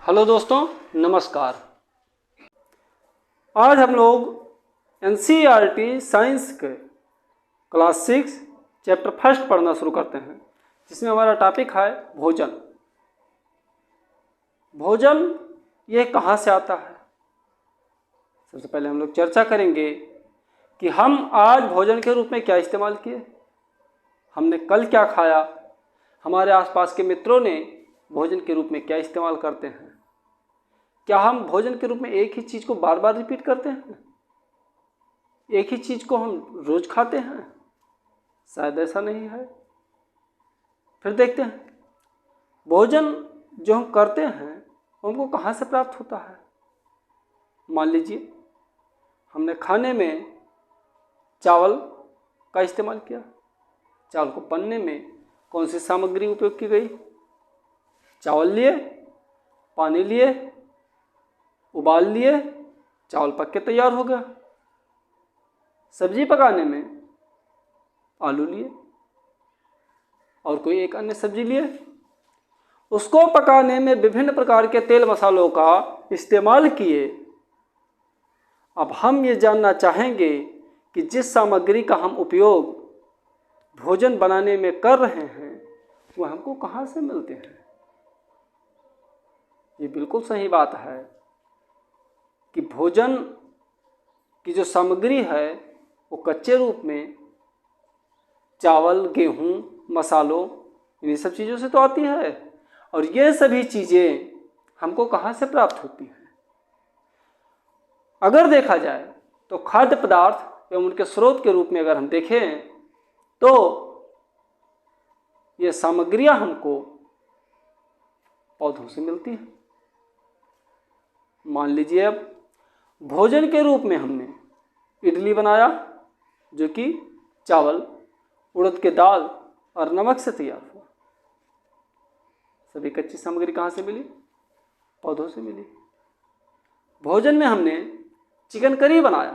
Hello दोस्तों, नमस्कार। आज हम लोग एनसीईआरटी साइंस के क्लास 6 चैप्टर फर्स्ट पढ़ना शुरू करते हैं, जिसमें हमारा टॉपिक है भोजन। भोजन ये कहाँ से आता है? सबसे पहले हम लोग चर्चा करेंगे कि हम आज भोजन के रूप में क्या इस्तेमाल किए, हमने कल क्या खाया, हमारे आसपास के मित्रों ने भोजन के रूप में क्या इस्तेमाल करते हैं। क्या हम भोजन के रूप में एक ही चीज़ को बार बार रिपीट करते हैं? एक ही चीज़ को हम रोज खाते हैं? शायद ऐसा नहीं है। फिर देखते हैं भोजन जो हम करते हैं हमको कहाँ से प्राप्त होता है। मान लीजिए हमने खाने में चावल का इस्तेमाल किया। चावल को पनने में कौन सी सामग्री उपयोग की गई? चावल लिए, पानी लिए, उबाल लिए, चावल पक के तैयार हो गया। सब्जी पकाने में आलू लिए और कोई एक अन्य सब्जी लिए। उसको पकाने में विभिन्न प्रकार के तेल मसालों का इस्तेमाल किए। अब हम ये जानना चाहेंगे कि जिस सामग्री का हम उपयोग भोजन बनाने में कर रहे हैं वह हमको कहाँ से मिलते हैं। ये बिल्कुल सही बात है कि भोजन की जो सामग्री है वो कच्चे रूप में चावल, गेहूँ, मसालों, इन्हीं सब चीज़ों से तो आती है। और ये सभी चीज़ें हमको कहाँ से प्राप्त होती हैं? अगर देखा जाए तो खाद्य पदार्थ एवं उनके स्रोत के रूप में अगर हम देखें तो ये सामग्रियाँ हमको पौधों से मिलती हैं। मान लीजिए अब भोजन के रूप में हमने इडली बनाया, जो कि चावल, उड़द के दाल और नमक से तैयार हुआ। सभी कच्ची सामग्री कहाँ से मिली? पौधों से मिली। भोजन में हमने चिकन करी बनाया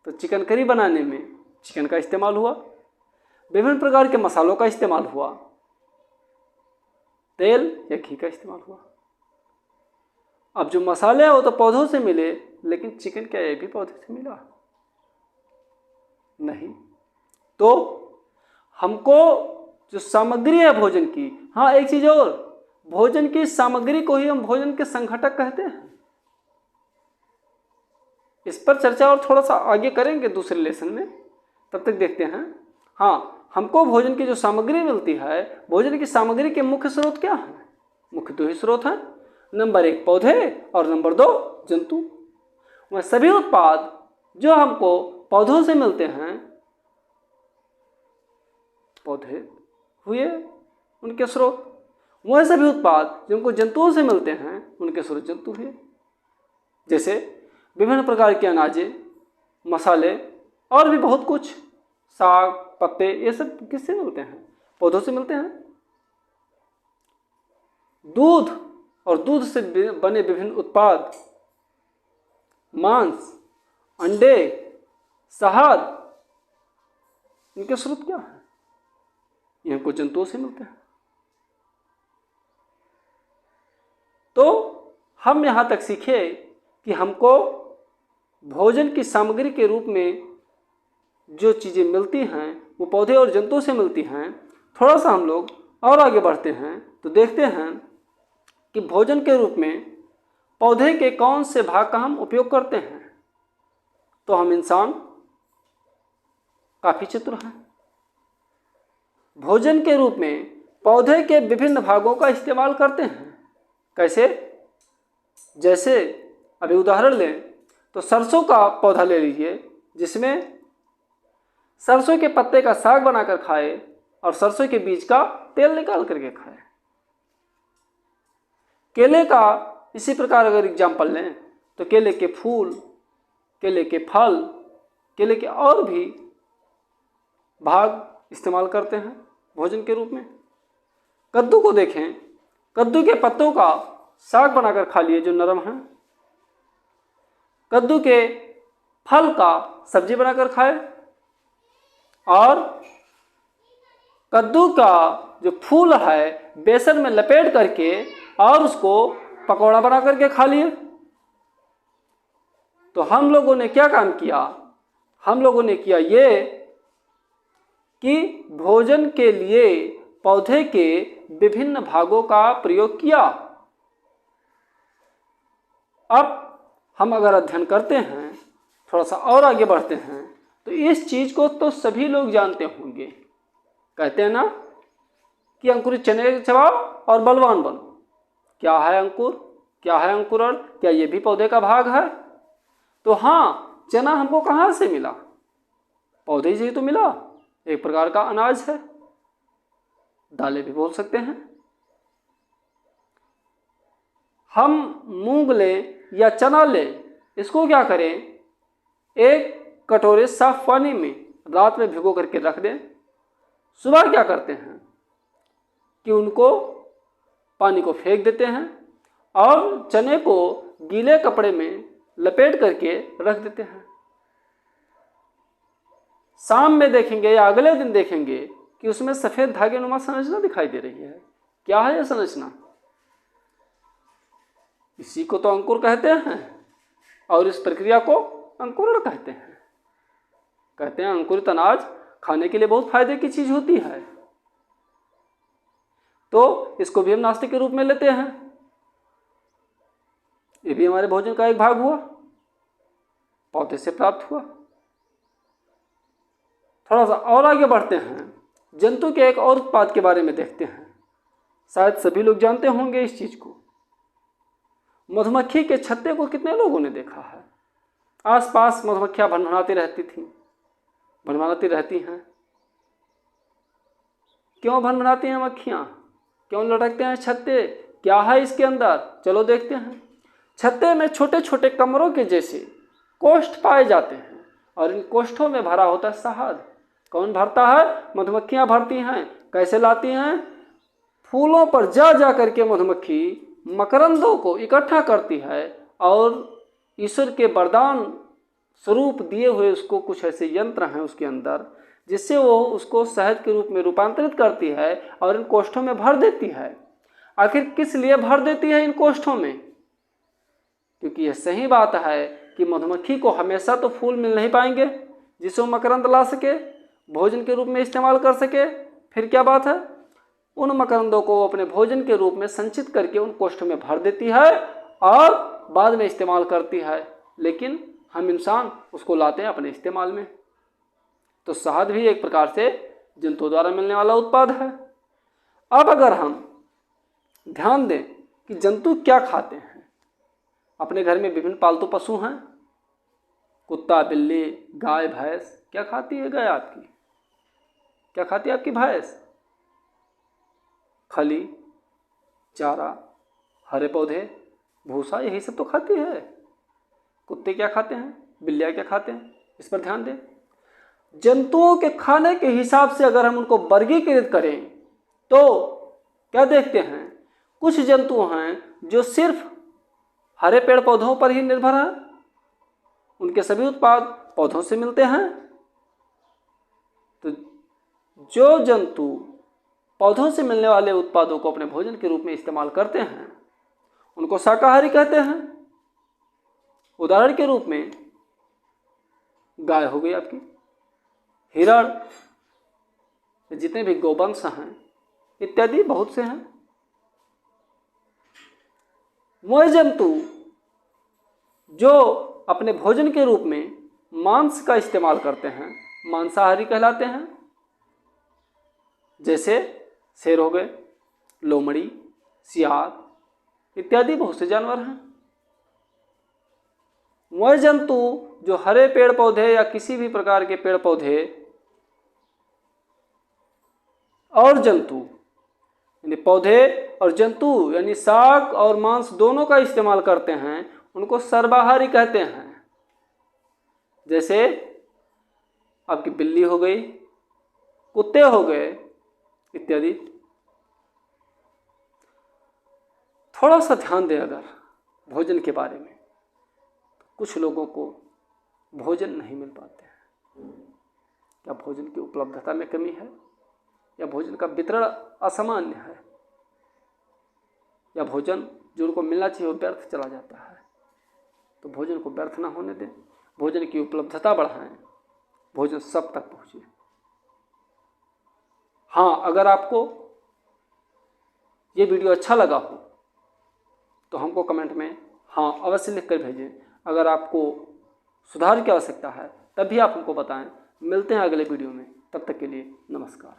तो चिकन करी बनाने में चिकन का इस्तेमाल हुआ, विभिन्न प्रकार के मसालों का इस्तेमाल हुआ, तेल या घी का इस्तेमाल हुआ। अब जो मसाले हैं वो तो पौधों से मिले, लेकिन चिकन क्या ये भी पौधे से मिला? नहीं। तो हमको जो सामग्री है भोजन की, हाँ एक चीज और, भोजन की सामग्री को ही हम भोजन के संघटक कहते हैं। इस पर चर्चा और थोड़ा सा आगे करेंगे दूसरे लेसन में, तब तक देखते हैं। हाँ, हमको भोजन की जो सामग्री मिलती है, भोजन की सामग्री के मुख्य स्रोत क्या है? मुख्य दो ही स्रोत हैं, नंबर 1 पौधे और नंबर 2 जंतु। वह सभी उत्पाद जो हमको पौधों से मिलते हैं, पौधे हुए उनके स्रोत। वह सभी उत्पाद जो हमको जंतुओं से मिलते हैं, उनके स्रोत जंतु हुए। जैसे विभिन्न प्रकार के अनाजे, मसाले और भी बहुत कुछ, साग, पत्ते, ये सब किससे मिलते हैं? पौधों से मिलते हैं। दूध और दूध से बने विभिन्न उत्पाद, मांस, अंडे, शहद, इनके स्रोत क्या है? ये हमको जंतुओं से मिलते हैं। तो हम यहां तक सीखे कि हमको भोजन की सामग्री के रूप में जो चीज़ें मिलती हैं वो पौधे और जंतुओं से मिलती हैं। थोड़ा सा हम लोग और आगे बढ़ते हैं तो देखते हैं कि भोजन के रूप में पौधे के कौन से भाग का हम उपयोग करते हैं। तो हम इंसान काफ़ी चतुर हैं। भोजन के रूप में पौधे के विभिन्न भागों का इस्तेमाल करते हैं। कैसे? जैसे अभी उदाहरण लें तो सरसों का पौधा ले लीजिए, जिसमें सरसों के पत्ते का साग बनाकर खाए और सरसों के बीज का तेल निकाल करके खाए। केले का इसी प्रकार अगर एग्जाम्पल लें तो केले के फूल, केले के फल, केले के और भी भाग इस्तेमाल करते हैं भोजन के रूप में। कद्दू को देखें, कद्दू के पत्तों का साग बनाकर खा लिए जो नरम है। कद्दू के फल का सब्जी बनाकर खाए, और कद्दू का जो फूल है बेसन में लपेट करके और उसको पकौड़ा बना करके खा लिए। तो हम लोगों ने क्या काम किया, हम लोगों ने किया ये कि भोजन के लिए पौधे के विभिन्न भागों का प्रयोग किया। अब हम अगर अध्ययन करते हैं, थोड़ा सा और आगे बढ़ते हैं, तो इस चीज को तो सभी लोग जानते होंगे। कहते हैं ना कि अंकुरित चने चबाओ और बलवान बनो। क्या है अंकुर, क्या है अंकुरण, क्या ये भी पौधे का भाग है? तो हाँ, चना हमको कहाँ से मिला? पौधे से ही तो मिला, एक प्रकार का अनाज है, दालें भी बोल सकते हैं। हम मूंग लें या चना लें, इसको क्या करें, एक कटोरे साफ पानी में रात में भिगो करके रख दें। सुबह क्या करते हैं कि उनको पानी को फेंक देते हैं और चने को गीले कपड़े में लपेट करके रख देते हैं। शाम में देखेंगे या अगले दिन देखेंगे कि उसमें सफेद धागे नुमा संरचना दिखाई दे रही है। क्या है यह संरचना? इसी को तो अंकुर कहते हैं और इस प्रक्रिया को अंकुरण कहते हैं। कहते हैं अंकुरित अनाज खाने के लिए बहुत फायदे की चीज होती है, तो इसको भी हम नाश्ते के रूप में लेते हैं। ये भी हमारे भोजन का एक भाग हुआ, पौधे से प्राप्त हुआ। थोड़ा सा और आगे बढ़ते हैं, जंतु के एक और उत्पाद के बारे में देखते हैं। शायद सभी लोग जानते होंगे इस चीज को। मधुमक्खी के छत्ते को कितने लोगों ने देखा है? आसपास मधुमक्खियां भनभनाती रहती थीं, भनभनाती रहती हैं। क्यों भनभनाती हैं मक्खियां? क्यों लटकते हैं छत्ते? क्या है इसके अंदर? चलो देखते हैं। छत्ते में छोटे छोटे कमरों के जैसे कोष्ठ पाए जाते हैं और इन कोष्ठों में भरा होता है शहद। कौन भरता है? मधुमक्खियां भरती हैं। कैसे लाती हैं? फूलों पर जा जा करके मधुमक्खी मकरंदों को इकट्ठा करती है और ईश्वर के वरदान स्वरूप दिए हुए उसको कुछ ऐसे यंत्र हैं उसके अंदर, जिससे वो उसको शहद के रूप में रूपांतरित करती है और इन कोष्ठों में भर देती है। आखिर किस लिए भर देती है इन कोष्ठों में? क्योंकि यह सही बात है कि मधुमक्खी को हमेशा तो फूल मिल नहीं पाएंगे जिसे वो मकरंद ला सके, भोजन के रूप में इस्तेमाल कर सके। फिर क्या बात है, उन मकरंदों को अपने भोजन के रूप में संचित करके उन कोष्ठों में भर देती है और बाद में इस्तेमाल करती है। लेकिन हम इंसान उसको लाते हैं अपने इस्तेमाल में। तो शहद भी एक प्रकार से जंतुओं द्वारा मिलने वाला उत्पाद है। अब अगर हम ध्यान दें कि जंतु क्या खाते हैं, अपने घर में विभिन्न पालतू पशु हैं, कुत्ता, बिल्ली, गाय, भैंस। क्या खाती है गाय आपकी? क्या खाती है आपकी भैंस? खली, चारा, हरे पौधे, भूसा, यही सब तो खाती है। कुत्ते क्या खाते हैं? बिल्लियाँ क्या खाते हैं? इस पर ध्यान दें। जंतुओं के खाने के हिसाब से अगर हम उनको वर्गीकृत करें तो क्या देखते हैं, कुछ जंतु हैं जो सिर्फ हरे पेड़ पौधों पर ही निर्भर हैं, उनके सभी उत्पाद पौधों से मिलते हैं। तो जो जंतु पौधों से मिलने वाले उत्पादों को अपने भोजन के रूप में इस्तेमाल करते हैं उनको शाकाहारी कहते हैं। उदाहरण के रूप में गाय हो गई आपकी, हिरण, जितने भी गोवंश हैं इत्यादि बहुत से हैं। वह जंतु जो अपने भोजन के रूप में मांस का इस्तेमाल करते हैं मांसाहारी कहलाते हैं। जैसे शेर हो गए, लोमड़ी, सियार इत्यादि बहुत से जानवर हैं। वह जंतु जो हरे पेड़ पौधे या किसी भी प्रकार के पेड़ पौधे और जंतु यानी पौधे और जंतु यानी शाक और मांस दोनों का इस्तेमाल करते हैं उनको सर्वाहारी कहते हैं। जैसे आपकी बिल्ली हो गई, कुत्ते हो गए इत्यादि। थोड़ा सा ध्यान दें अगर भोजन के बारे में, कुछ लोगों को भोजन नहीं मिल पाते हैं। क्या भोजन की उपलब्धता में कमी है या भोजन का वितरण असामान्य है? या भोजन जो उनको मिलना चाहिए वो व्यर्थ चला जाता है। तो भोजन को व्यर्थ ना होने दें, भोजन की उपलब्धता बढ़ाएं, भोजन सब तक पहुँचे। हाँ, अगर आपको ये वीडियो अच्छा लगा हो तो हमको कमेंट में हाँ अवश्य लिख कर भेजें। अगर आपको सुधार की आवश्यकता है तब भी आप हमको बताएं। मिलते हैं अगले वीडियो में, तब तक के लिए नमस्कार।